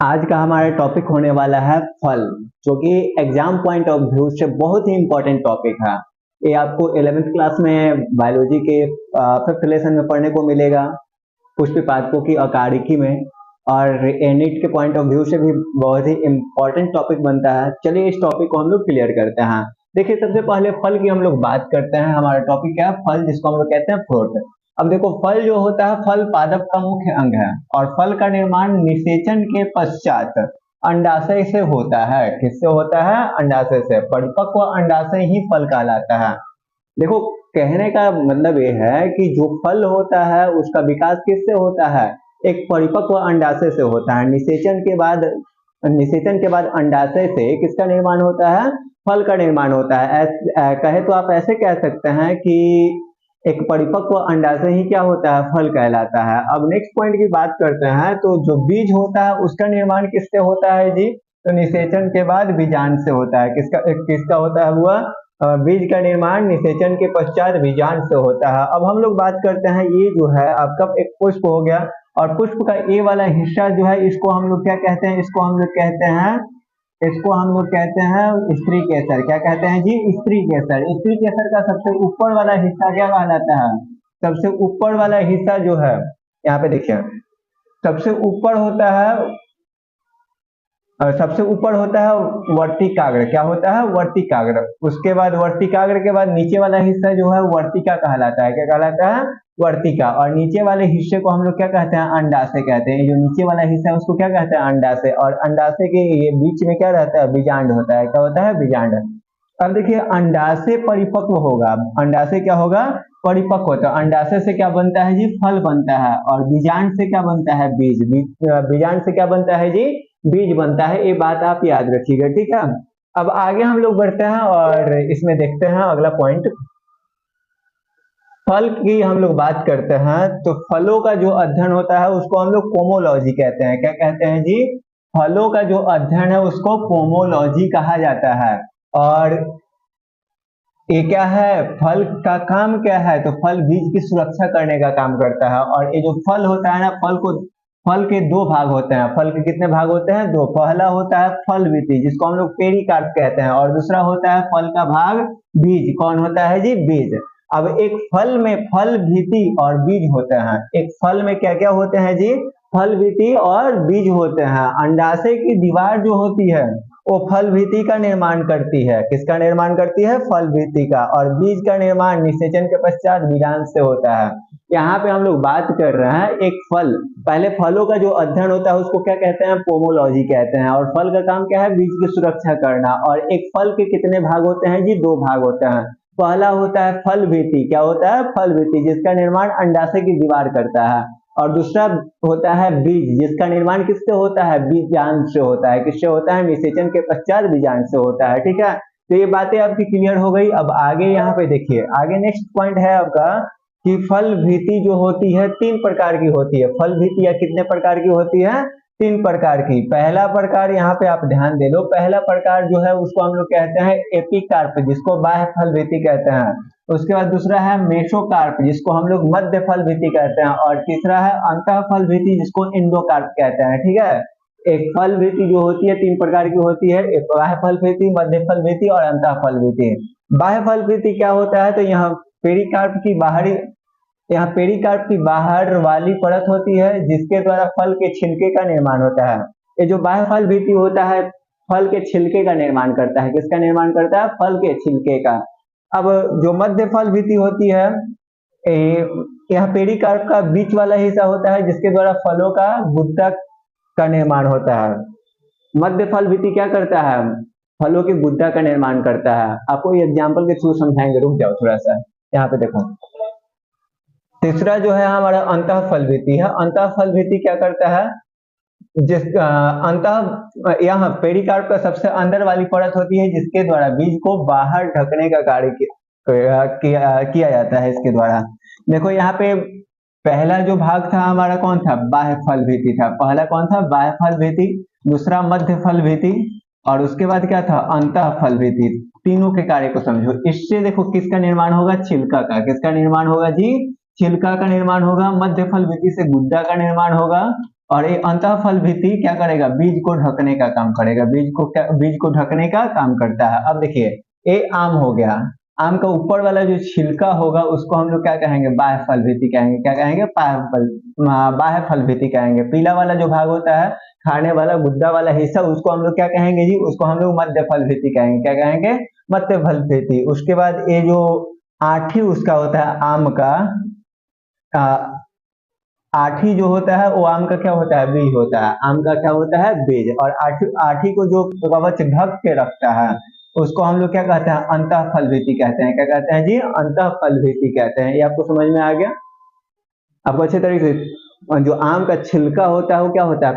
आज का हमारा टॉपिक होने वाला है फल, जो कि एग्जाम पॉइंट ऑफ व्यू से बहुत ही इम्पोर्टेंट टॉपिक है। ये आपको 11th क्लास में बायोलॉजी के 5th लेसन में पढ़ने को मिलेगा, पुष्प पादपों की अकारिकी में। और नीट के पॉइंट ऑफ व्यू से भी बहुत ही इम्पोर्टेंट टॉपिक बनता है। चलिए इस टॉपिक को हम लोग क्लियर करते हैं। देखिए, सबसे पहले फल की हम लोग बात करते हैं। हमारा टॉपिक क्या है? फल, जिसको हम लोग कहते हैं फ्रूट। अब देखो, फल जो होता है, फल पादप का मुख्य अंग है और फल का निर्माण निषेचन के पश्चात अंडाशय से होता है। किससे होता है? अंडाशय से। परिपक्व अंडाशय ही फल कहलाता है। देखो, कहने का मतलब ये है कि जो फल होता है उसका विकास किससे होता है? एक परिपक्व अंडाशय से होता है। निषेचन के बाद अंडाशय से किसका निर्माण होता है? फल का निर्माण होता है। कहे तो आप ऐसे कह सकते हैं कि एक परिपक्व अंडाशय ही क्या होता है? फल कहलाता है। अब नेक्स्ट पॉइंट की बात करते हैं, तो जो बीज होता है उसका निर्माण किससे होता है जी? तो निषेचन के बाद बीजांड से होता है। किसका होता है हुआ? बीज का निर्माण निषेचन के पश्चात बीजांड से होता है। अब हम लोग बात करते हैं, ये जो है आपका एक पुष्प हो गया, और पुष्प का ये वाला हिस्सा जो है, इसको हम लोग क्या कहते हैं? इसको हम लोग कहते हैं स्त्री केसर। क्या कहते हैं जी? स्त्री केसर। स्त्री केसर का सबसे ऊपर वाला हिस्सा क्या कहलाता है? सबसे ऊपर वाला हिस्सा जो है, यहाँ पे देखिए, सबसे ऊपर होता है वर्तिकाग्र। क्या होता है? वर्तिकाग्र। उसके बाद वर्तिकाग्र के बाद नीचे वाला हिस्सा जो है वर्तिका कहलाता है। क्या कहलाता है? वर्तिका। और नीचे वाले हिस्से को हम लोग क्या कहते हैं? अंडाशय कहते हैं। जो नीचे वाला हिस्सा है उसको क्या कहते हैं? अंडाशय। और अंडाशय के ये बीच में क्या रहता है? बीजांड होता है। क्या होता है? बीजांड। अब देखिए, अंडाशय परिपक्व होगा। अंडाशय क्या होगा? परिपक्व होता है। अंडाशय से क्या बनता है जी? फल बनता है। और बीजांड से क्या बनता है? बीज। बीजांड से क्या बनता है जी? बीज बनता है। ये बात आप याद रखिएगा, ठीक है। अब आगे हम लोग बढ़ते हैं और इसमें देखते हैं अगला पॉइंट। फल की हम लोग बात करते हैं, तो फलों का जो अध्ययन होता है उसको हम लोग पोमोलॉजी कहते हैं। क्या कहते हैं जी? फलों का जो अध्ययन है उसको पोमोलॉजी कहा जाता है। और ये क्या है? फल का काम क्या है? तो फल बीज की सुरक्षा करने का काम करता है। और ये जो फल होता है ना, फल के दो भाग होते हैं। फल के कितने भाग होते हैं? दो। पहला होता है फल विधि, जिसको हम लोग पेरिकार्प कहते हैं, और दूसरा होता है फल का भाग बीज। कौन होता है जी? बीज। अब एक फल में फल भीति और बीज होते हैं। एक फल में क्या क्या होते हैं जी? फल भीति और बीज होते हैं। अंडाशय की दीवार जो होती है वो फल भीति का निर्माण करती है। किसका निर्माण करती है? फल भीति का। और बीज का निर्माण निषेचन के पश्चात बीजांड से होता है। यहाँ पे हम लोग बात कर रहे हैं एक फल। पहले फलों का जो अध्ययन होता है उसको क्या कहते हैं? पोमोलॉजी कहते हैं। और फल का काम क्या है? बीज की सुरक्षा करना। और एक फल के कितने भाग होते हैं जी? दो भाग होते हैं। पहला होता है फल भीति। क्या होता है? फल भीति, जिसका निर्माण अंडाशय की दीवार करता है। और दूसरा होता है बीज, जिसका निर्माण किससे होता है? बीजांड से होता है। किससे होता है? निषेचन के पश्चात बीजांड से होता है, ठीक है। तो ये बातें आपकी क्लियर हो गई। अब आगे यहाँ पे देखिए, आगे नेक्स्ट पॉइंट है आपका कि फल भीति जो होती है 3 प्रकार की होती है। फल भीति या कितने प्रकार की होती है? 3 प्रकार की। पहला प्रकार, यहाँ पे आप ध्यान दे लो, पहला प्रकार जो है उसको हम लोग कहते हैं एपिकार्प, जिसको बाह्य फल भीति कहते हैं। उसके बाद दूसरा है मेसोकार्प, जिसको हम लोग मध्य फल भीति कहते हैं। और तीसरा है अंतः फल भीति, जिसको इंडोकार्प कहते हैं, ठीक है। एक फल भीति जो होती है 3 प्रकार की होती है, एक बाह्य फल भीति, मध्य फल भीति और अंतः फल भीति। बाह्य फल भीति क्या होता है? तो यहाँ पेरिकार्प की बाहर वाली परत होती है, जिसके द्वारा फल के छिलके का निर्माण होता है। ये जो बाह्य फल भीति होता है, फल के छिलके का निर्माण करता है। किसका निर्माण करता है? फल के छिलके का। अब जो मध्य फल भीति होती है, यह पेरिकार्प का बीच वाला हिस्सा होता है, जिसके द्वारा फलों का गुद्दा का निर्माण होता है। मध्य फल भीति क्या करता है? फलों के गुद्दा का निर्माण करता है। आपको ये एग्जाम्पल के थ्रू समझाएंगे, रुक जाओ थोड़ा सा। यहाँ पे देखो, तीसरा जो है हमारा अंतः फल भीति है। अंतः फल भीति क्या करता है? यहाँ पेरिकार्प का सबसे अंदर वाली परत होती है, जिसके द्वारा बीज को बाहर ढकने का कार्य किया जाता है इसके द्वारा। देखो, यहाँ पे पहला जो भाग था हमारा कौन था? बाह्य फल भीति था। पहला कौन था? बाह्य फल भीति। दूसरा मध्य फल भीति, और उसके बाद क्या था? अंतः फल भीति। तीनों के कार्य को समझो। इससे देखो किसका निर्माण होगा? छिलका का। किसका निर्माण होगा जी? छिलका का निर्माण होगा। मध्य फल भीति से गुद्दा का निर्माण होगा। और ये अंतःफल भित्ति क्या करेगा, बीज को ढकने का काम करेगा, बीज को ढकने का काम करता है। अब देखिए ये आम हो गया, आम का ऊपर वाला जो छिलका होगा उसको हम लोग क्या कहेंगे, बाह्य फल भित्ति कहेंगे। क्या कहेंगे, बाह्य फल भित्ति कहेंगे। पीला वाला जो भाग होता है, खाने वाला गुद्दा वाला हिस्सा, उसको हम लोग क्या कहेंगे जी, उसको हम लोग मध्य फल भित्ति कहेंगे। क्या कहेंगे, मध्य फल भित्ति। उसके बाद ये जो आठी उसका होता है आम का, आठी जो होता है वो आम का क्या होता है, बीज होता है। आम का क्या होता है, बीज। और आठी को जो कवच ढक के रखता है उसको हम लोग क्या कहते हैं, अंतःफल भित्ति कहते हैं। क्या कहते हैं जी, अंतःफल भित्ति कहते हैं। ये आपको समझ में आ गया आपको अच्छे तरीके से। जो आम का छिलका होता है वो क्या होता है,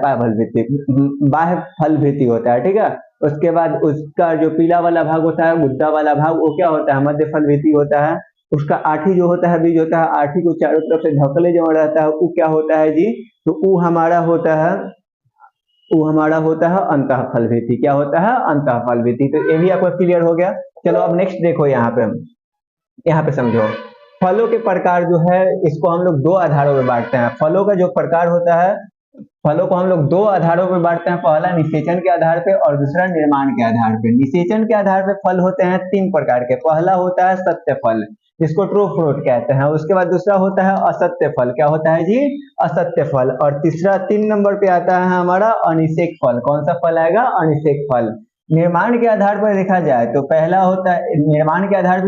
बाह्य फल भित्ति होता है, ठीक है। उसके बाद उसका जो पीला वाला भाग होता है, गुद्दा वाला भाग, वो क्या होता है, मध्य फल भित्ति होता है। उसका आठी जो होता है, बीज होता है, आठी को चारों तरफ से ढकले जो रहता है वो क्या होता है जी, तो वो हमारा होता है अंतःफल भित्ति। क्या होता है, अंतःफल भित्ति। तो ये भी आपको क्लियर हो गया। चलो अब नेक्स्ट देखो, यहाँ पे समझो फलों के प्रकार जो है, इसको हम लोग दो आधारों में बांटते हैं। फलों का जो प्रकार होता है, फलों को हम लोग दो आधारों पे बांटते हैं। पहला निषेचन के आधार पे और दूसरा निर्माण के आधार पे। निषेचन के आधार पे फल होते हैं तीन प्रकार के। पहला होता है सत्य फल, जिसको ट्रू फ्रूट कहते हैं। उसके बाद दूसरा होता है असत्य फल। क्या होता है जी, असत्य फल। और तीसरा 3 नंबर पे आता है हमारा अनिषेक फल। कौन सा फल आएगा, अनिषेक फल। निर्माण के आधार पर देखा जाए तो पहला होता है निर्माण के आधार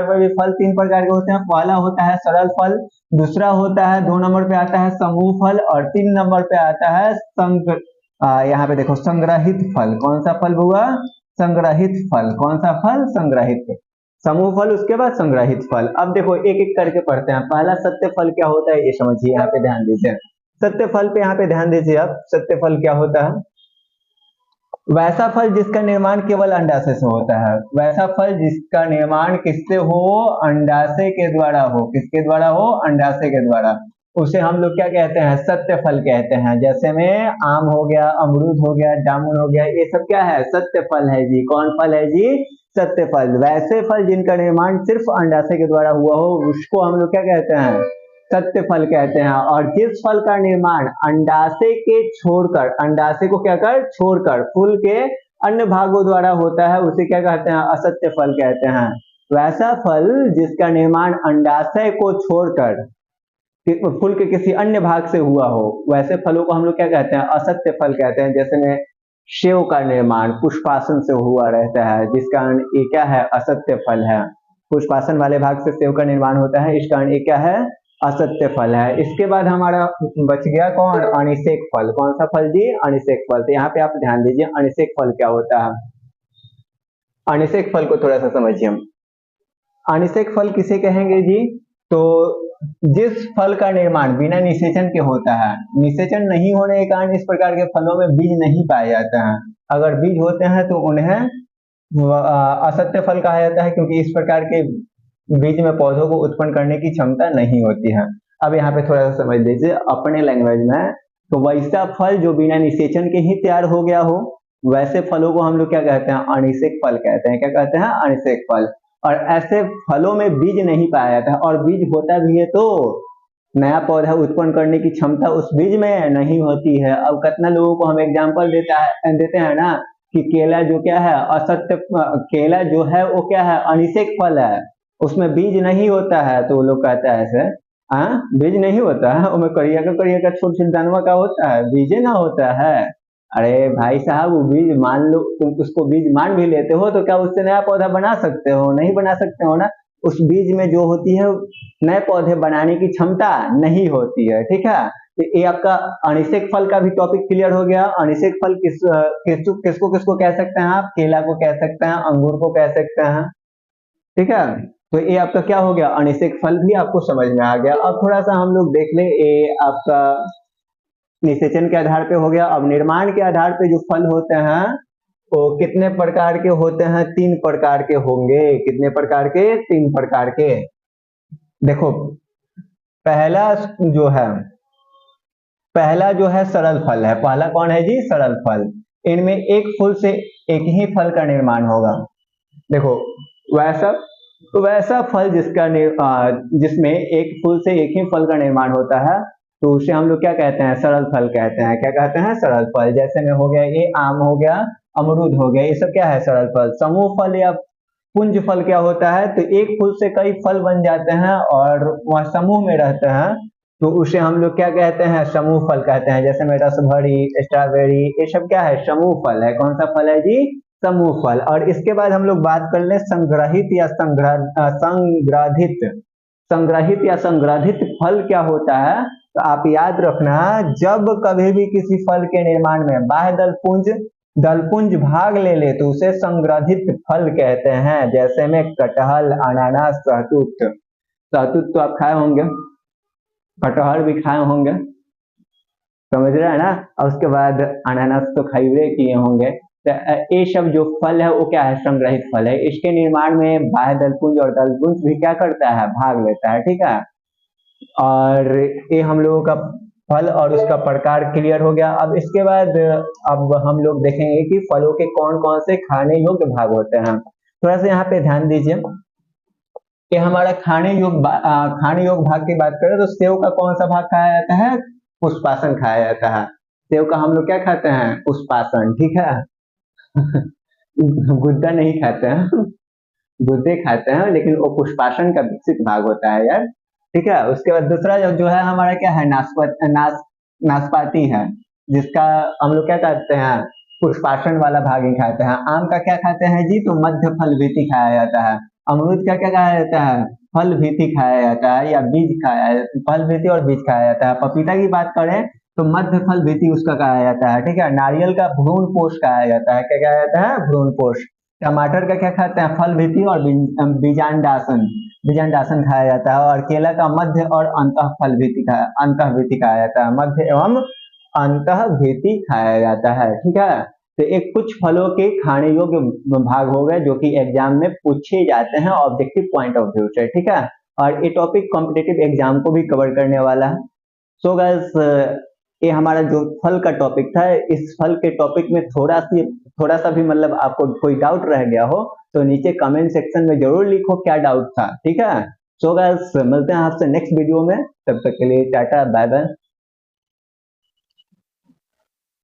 पर भी फल तीन प्रकार के होते हैं। पहला होता है सरल फल, दूसरा होता है 2 नंबर पे आता है समूह फल, और 3 नंबर पे आता है यहाँ पे देखो संग्रहित फल। कौन सा फल हुआ, संग्रहित फल। कौन सा फल, संग्रहित। समूह फल, उसके बाद संग्रहित फल। अब देखो एक एक करके पढ़ते हैं। पहला सत्य फल क्या होता है ये समझिए, यहाँ पे ध्यान दीजिए। सत्य फल पे यहाँ पे ध्यान दीजिए आप। सत्य फल क्या होता है, वैसा फल जिसका निर्माण केवल अंडाशय से होता है। वैसा फल जिसका निर्माण किससे हो, अंडाशय के द्वारा हो। किसके द्वारा हो, अंडाशय के द्वारा। उसे हम लोग क्या कहते हैं, सत्य फल कहते हैं। जैसे में आम हो गया, अमरूद हो गया, जामुन हो गया, ये सब क्या है, सत्य फल है जी। कौन फल है जी, सत्य फल। वैसे फल जिनका निर्माण सिर्फ अंडाशय के द्वारा हुआ हो उसको हम लोग क्या कहते हैं, सत्य फल कहते हैं। और जिस फल का निर्माण अंडाशय के छोड़कर, अंडाशय को क्या कर छोड़कर फूल के अन्य भागों द्वारा होता है, उसे क्या कहते हैं, असत्य फल कहते हैं। वैसा फल जिसका निर्माण अंडाशय को छोड़कर फूल के किसी अन्य भाग से हुआ हो, वैसे फलों को हम लोग क्या कहते हैं, असत्य फल कहते हैं। जैसे में सेव का निर्माण पुष्पासन से हुआ रहता है, जिस कारण ये क्या है, असत्य फल है। पुष्पासन वाले भाग से सेव का निर्माण होता है, इस कारण ये क्या है, असत्य फल है। इसके बाद हमारा बच गया कौन, अनिषेक फल। कौन सा फल जी, अनिषेक फल। तो यहाँ पे आप ध्यान दीजिए अनिषेक फल क्या होता है। अनिषेक फल को थोड़ा सा समझिए। अनिषेक फल किसे कहेंगे जी, तो जिस फल का निर्माण बिना निषेचन के होता है, निषेचन नहीं होने के कारण इस प्रकार के फलों में बीज नहीं पाए जाते हैं। अगर बीज होते हैं तो उन्हें असत्य फल कहा जाता है, क्योंकि इस प्रकार के बीज में पौधों को उत्पन्न करने की क्षमता नहीं होती है। अब यहाँ पे थोड़ा सा समझ लीजिए अपने लैंग्वेज में। तो वैसा फल जो बिना निषेचन के ही तैयार हो गया हो, वैसे फलों को हम लोग क्या कहते हैं, अनिषेक फल कहते हैं। क्या कहते हैं, अनिषेक फल। और ऐसे फलों में बीज नहीं पाया जाता है, और बीज होता भी है तो नया पौधा उत्पन्न करने की क्षमता उस बीज में नहीं होती है। अब कितना लोगों को हम एग्जाम्पल देते हैं ना, कि केला जो क्या है, केला जो है वो क्या है, अनिषेक फल है, उसमें बीज नहीं होता है। तो वो लोग कहता है ऐसे, बीज नहीं होता है, उसमें करिया का छोट छोट दानवा का होता है, बीजे ना होता है। अरे भाई साहब, वो बीज मान लो, तुम उसको बीज मान भी लेते हो तो क्या उससे नया पौधा बना सकते हो, नहीं बना सकते हो ना। उस बीज में जो होती है नए पौधे बनाने की क्षमता नहीं होती है, ठीक है। तो ये आपका अनिषेक फल का भी टॉपिक क्लियर हो गया। अनिषेक फल किसको किसको कह सकते हैं आप, केला को कह सकते हैं, अंगूर को कह सकते हैं, ठीक है। तो ये आपका क्या हो गया, अनिषेक फल भी आपको समझ में आ गया। अब थोड़ा सा हम लोग देख ले, ये आपका निषेचन के आधार पे हो गया। अब निर्माण के आधार पे जो फल होते हैं वो कितने प्रकार के होते हैं, 3 प्रकार के होंगे। कितने प्रकार के, 3 प्रकार के। देखो पहला जो है सरल फल है। पहला कौन है जी, सरल फल। इनमें एक फूल से एक ही फल का निर्माण होगा। देखो वैसा फल जिसमें एक फूल से एक ही फल का निर्माण होता है, तो उसे हम लोग क्या कहते हैं, सरल फल कहते हैं। क्या कहते हैं, सरल फल। जैसे में हो गया ये आम हो गया, अमरूद हो गया, ये सब क्या है, सरल फल। समूह फल या पुंज फल क्या होता है, तो एक फूल से कई फल बन जाते हैं और वह समूह में रहते हैं, तो उसे हम लोग क्या कहते हैं, समूह फल कहते हैं। जैसे में रसभरी, स्ट्रॉबेरी, ये सब क्या है, समूह फल है। कौन सा फल है जी, समूह फल। और इसके बाद हम लोग बात कर ले संग्रहित या संग्रहित। संग्रहित या संग्रहित फल क्या होता है, तो आप याद रखना, जब कभी भी किसी फल के निर्माण में बाह्य दलपुंज भाग ले ले तो उसे संग्रहित फल कहते हैं। जैसे में कटहल, अनानास, सहतूत। सहतूत तो आप खाए होंगे, कटहल भी खाए होंगे, समझ रहे हैं ना। और उसके बाद अनानास तो खाइए किए होंगे। तो ये सब जो फल है वो क्या है, संग्रहित फल है। इसके निर्माण में बाह्य दलपुंज और दलपुंज भी क्या करता है, भाग लेता है, ठीक है। और ये हम लोगों का फल और उसका प्रकार क्लियर हो गया। अब इसके बाद अब हम लोग देखेंगे कि फलों के कौन कौन से खाने योग्य भाग होते हैं। थोड़ा सा यहाँ पे ध्यान दीजिए कि हमारा खाने योग्य भाग की बात करें तो सेव का कौन सा भाग खाया जाता है, पुष्पासन खाया जाता है। सेव का हम लोग क्या खाते हैं, पुष्पासन, ठीक है। गुद्दा नहीं खाते हैं, गुद्दे खाते हैं, लेकिन वो पुष्पासन का विकसित भाग होता है यार, ठीक है। उसके बाद दूसरा जो है हमारा क्या है, नाशपाती है, जिसका हम लोग क्या कहते हैं, पुष्पासन वाला भाग ही खाते हैं। आम का क्या खाते हैं जी, तो मध्य फल भीति खाया जाता है। अमरूद का क्या खाया जाता है, फल भीति खाया जाता है या बीज खाया, फल भीति और बीज खाया जाता है। पपीता की बात करें तो मध्य फल भीति उसका खाया जाता है, ठीक है। नारियल का भ्रूण पोष खाया जाता है, क्या कहा जाता है, भ्रूण पोष। टमाटर का क्या खाते हैं, फल भीति और बीजांडासन, बीजांडासन खाया जाता है। और केला का मध्य और अंतः फल भीति खाया जाता है, मध्य एवं अंतः भीति खाया जाता है, ठीक है। तो एक कुछ फलों के खाने योग्य भाग हो गए जो कि एग्जाम में पूछे जाते हैं ऑब्जेक्टिव पॉइंट ऑफ व्यू से, ठीक है। और ये टॉपिक कॉम्पिटिटिव एग्जाम को भी कवर करने वाला है। सो गाइस, ये हमारा जो फल का टॉपिक था, इस फल के टॉपिक में थोड़ा सा भी मतलब आपको कोई डाउट रह गया हो तो नीचे कमेंट सेक्शन में जरूर लिखो क्या डाउट था, ठीक है। सो गाइस, मिलते हैं आपसे नेक्स्ट वीडियो में, तब तक के लिए टाटा, बाय बाय।